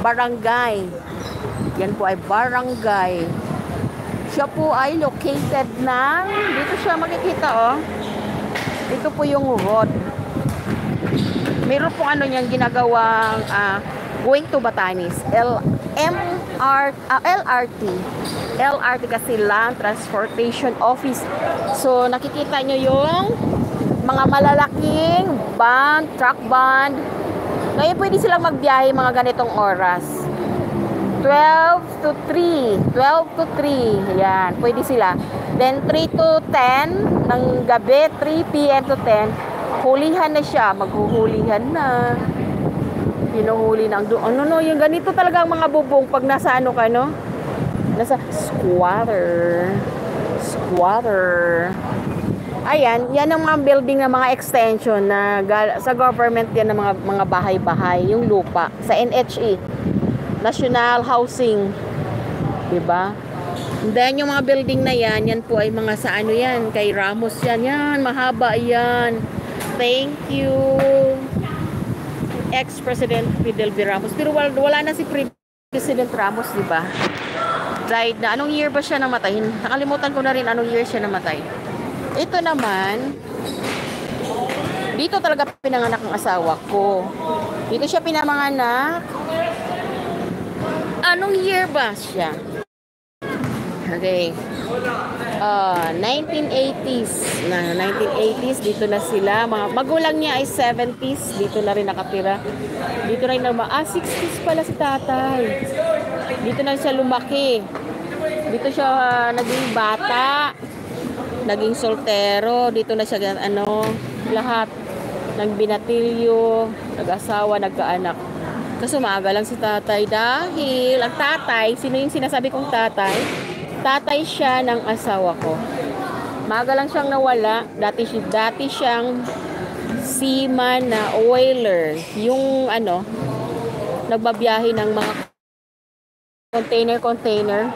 barangay. Yan po ay barangay. Siya po ay located ng, dito siya makikita oh. Dito po yung road. Meron po ano niyang ginagawang going to Batanes. LRT. LRT kasi Land Transportation Office. So nakikita nyo yung mga malalaking van, truck van. Ngayon pwede silang magbiyahe mga ganitong oras. 12 to 3. 12 to 3. Yan, pwede sila. Then 3 to 10 ng gabi, 3 p.m. to 10. Hulihan na siya. Maghuhulihan na. Hinuhuli na. Yung ganito talaga ang mga bubong pag nasa ano ka, no? Nasa squatter. Ayan, yan ang mga building na mga extension na sa government yan ng mga bahay-bahay, yung lupa sa NHA, National Housing, 'di ba? Then yung mga building na yan po ay mga sa ano yan, kay Ramos yan, mahaba yan. Thank you ex-President Fidel V. Ramos. Pero wala na si President Ramos, 'di ba? Died na. Anong year ba siya namatay? Nakalimutan ko na rin anong year siya namatay. Ito naman, dito talaga pinanganak ang asawa ko. Dito siya pinanganak. Anong year ba siya? Okay. 1980s. 1980s, dito na sila. Mga magulang niya ay 70s. Dito na rin nakatira. Dito na rin 60s pala si tatay. Dito na siya lumaki. Dito siya naging bata. Naging soltero, dito na siya lahat nagbinatilyo, nag-asawa, nagkaanak. Kaso maaga lang si tatay dahil ang tatay, sino yung sinasabi kong tatay? Tatay siya ng asawa ko. Maaga lang siyang nawala, dati siyang seaman na oiler, yung nagbabiyahe ng mga container.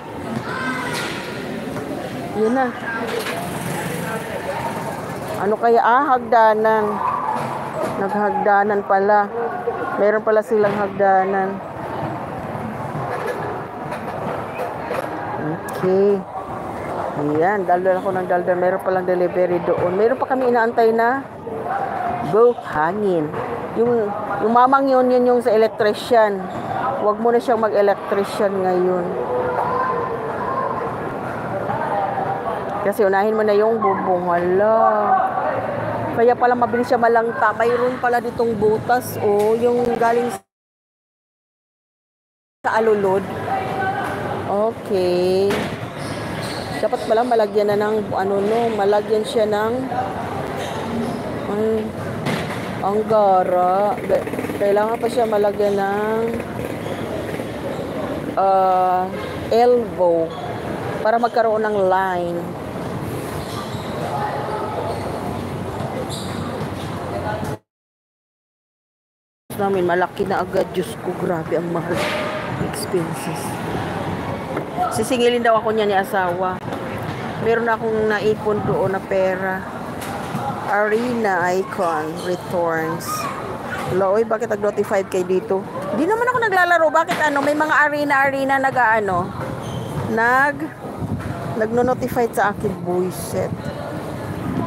Yun na. Ano kaya? Hagdanan. Naghagdanan pala. Meron pala silang hagdanan. Okay. Ayan, daldal ako ng daldal. Meron palang delivery doon. Meron pa kami inaantay na boat hangin. Yung mamang yun yung sa electrician. Huwag mo na siyang mag-electrician ngayon. Kasi unahin mo na yung bubong. Hala. Kaya pala mabilis siya malangta. Mayroon pala ditong butas. Yung galing sa alulod. Okay. Dapat pala malagyan na ng malagyan siya ng ang gara. Kailangan pa siya malagyan ng elbow para magkaroon ng line. Namin malaki na agad. Diyos ko, grabe ang mahal expenses. Sisingilin daw ako niya ni asawa. Meron akong naipon doon na pera. Arena icon returns. Loy, bakit nag-notify kayo dito? Di naman ako naglalaro. Bakit may mga arena nag-notify sa akin. Buiset.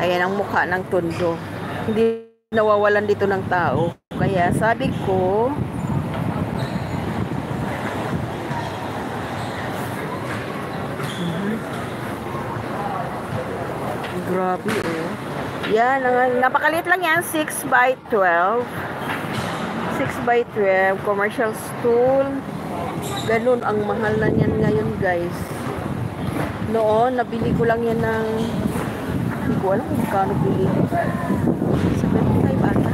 Ayan ang mukha ng tundo. Hindi nawawalan dito ng tao. Kaya sabi ko, grabe Yan, napakaliit lang yan. 6 by 12. 6 by 12. Commercial stool. Ganun ang mahal na yan ngayon, guys. Noon, nabili ko lang yan ng hindi ko alam kung kano bili. 75 ata.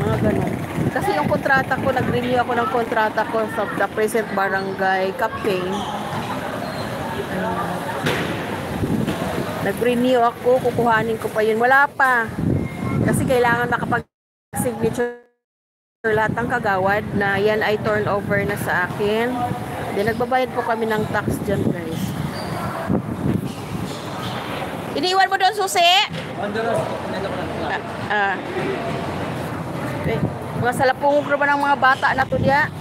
Mga ganun. Kasi yung kontrata ko, nag-renew ako ng kontrata ko sa the present barangay Captain. Nag-renew ako, kukuhanin ko pa yun. Wala pa. Kasi kailangan makapag-signature lahat ng kagawad na yan ay turn over na sa akin. Then nagbabayad po kami ng tax dyan, guys. Iniwan mo doon, susi? Okay. Mga salapungog na ba ng mga bata na to diya?